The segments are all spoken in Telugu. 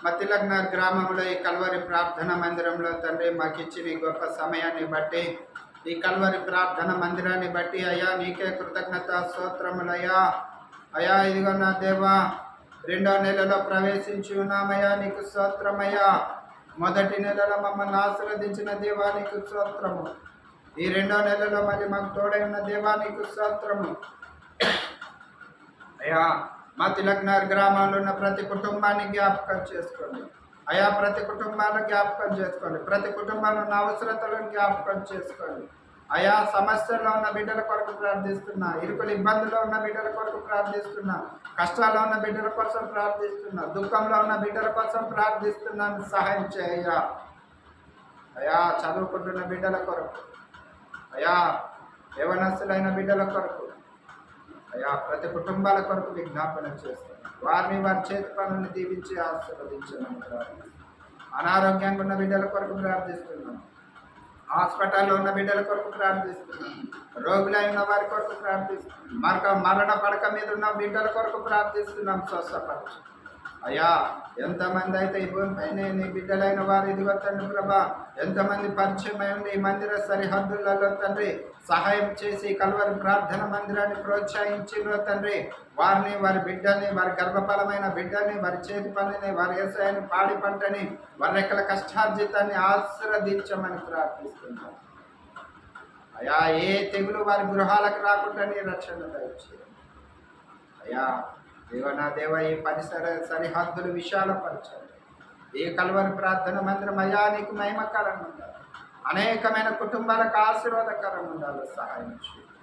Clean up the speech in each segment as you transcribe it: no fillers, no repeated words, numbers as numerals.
మతిలగ్నర్ గ్రామంలో ఈ కల్వరి ప్రార్థన మందిరంలో తండ్రి మాకు ఇచ్చిన ఈ గొప్ప సమయాన్ని బట్టి, ఈ కల్వరి ప్రార్థన మందిరాన్ని బట్టి అయ్యా నీకే కృతజ్ఞత స్తోత్రములయ్యా. అయ్యా ఇదిగో నా దేవా, 2వ నెలలో ప్రవేశించి ఉన్నామయ్యా, నీకు స్తోత్రమయ్యా. మొదటి నెలలో మమ్మల్ని ఆశీర్వదించిన దేవా నీకు స్తోత్రము. ఈ 2వ నెలలో మళ్ళీ మాకు తోడై ఉన్న దేవా నీకు స్తోత్రము. అయ్యా మతిలగ్నర్ గ్రామంలో ఉన్న ప్రతి కుటుంబాన్ని జ్ఞాపకం చేసుకోండి అయ్యా. ప్రతి కుటుంబాన్ని జ్ఞాపకం చేసుకోండి. ప్రతి కుటుంబంలో ఉన్న అవసరతలను జ్ఞాపకం చేసుకోండి అయ్యా. సమస్యల్లో ఉన్న బిడ్డల కొరకు ప్రార్థిస్తున్నా, ఇరుకుల ఇబ్బందుల్లో ఉన్న బిడ్డల కొరకు ప్రార్థిస్తున్నా, కష్టాల్లో ఉన్న బిడ్డల కోసం ప్రార్థిస్తున్నా, దుఃఖంలో ఉన్న బిడ్డల కోసం ప్రార్థిస్తున్నాను. సహాయం చేయ్యా అయ్యా. చదువుకుంటున్న బిడ్డల కొరకు అయ్యా, యవనస్తులైన బిడ్డల కొరకు అయ్యా, ప్రతి కుటుంబాల కొరకు విజ్ఞాపన చేస్తున్నాను. వారిని వారి చేతి పనులను దీవించి ఆశీర్వదించమని ప్రార్థిస్తున్నాను. అనారోగ్యంగా ఉన్న బిడ్డల కొరకు ప్రార్థిస్తున్నాను. హాస్పిటల్లో ఉన్న బిడ్డల కొరకు ప్రార్థిస్తున్నాను. రోగులైన వారి కొరకు ప్రార్థిస్తున్నాను. మరణ పడక మీద ఉన్న బిడ్డల కొరకు ప్రార్థిస్తున్నాం. స్వస్థపరచు అయ్యా. ఎంతమంది అయితే ఈ భూమిపైన నీ బిడ్డలైన వారు ఇదిగో తండ్రి ప్రభా, ఎంతమంది పరిచయం అయింది ఈ మందిర సరిహద్దులలో తండ్రి, సహాయం చేసి కల్వరి ప్రార్థన మందిరాన్ని ప్రోత్సహించిన తండ్రి, వారిని, వారి బిడ్డని, వారి గర్భఫలమైన బిడ్డని, వారి చేతి పనిని, వారి వ్యవసాయాన్ని, పాడి పంటని, వారి రెక్కల కష్టార్జితాన్ని ఆశీర్వదించమని ప్రార్థిస్తున్నాం అయ్యా. ఏ తెగులు వారి గృహాలకు రాకుండా నీ రక్షణ దయచేయండి అయ్యా. దేవనా దేవ, ఈ పరిసర సరిహద్దులు విశాలపరచండి. ఈ కల్వరి ప్రార్థన మందిరం అయ్యా నీకు మహిమకరంగా ఉండాలి. అనేకమైన కుటుంబాలకు ఆశీర్వాదకరంగా ఉండాలి. సహాయం చేయండి.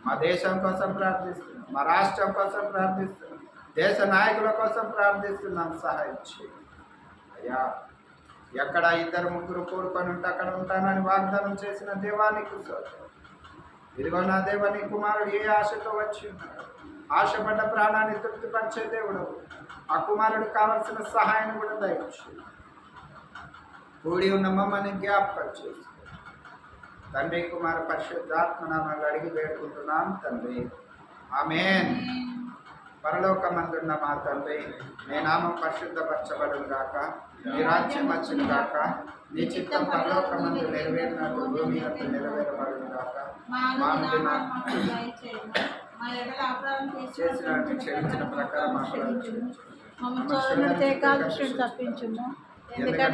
మా దేశం కోసం ప్రార్థిస్తున్నాం, మా రాష్ట్రం కోసం ప్రార్థిస్తున్నాం, దేశ నాయకుల కోసం ప్రార్థిస్తున్నాం. సహాయం చేయండి అయ్యా. ఎక్కడ 2-3 కూడుకొని ఉంటే అక్కడ ఉంటానని వాగ్దానం చేసిన దేవానికి స్తోత్రం. ఇదిగో నా దేవ, నీ కుమారుడు ఏ ఆశతో వచ్చి ఉన్నాడు, ఆశపడ్డ ప్రాణాన్ని తృప్తిపరిచే దేవుడు. ఆ కుమారుడు కావలసిన సహాయాన్ని కూడా దయచేసి కూడి ఉన్న మమ్మల్ని జ్ఞాపకం చేసి తండ్రి, కుమార పరిశుద్ధాత్మ నామములో అడిగి వేడుకుంటున్నాం తండ్రి. ఆమేన్. పరలోకమందున్న మా తండ్రి, నీ నామం పరిశుద్ధపరచబడును గాక, నీ రాజ్యం వచ్చును గాక, నీ చిత్తం పరలోకమందు నెరవేరినట్టు భూమి యందు నెరవేరబడును గాక. చేసినట్టు క్షమించిన ప్రకారం తప్పించుము. ఎందుకంటే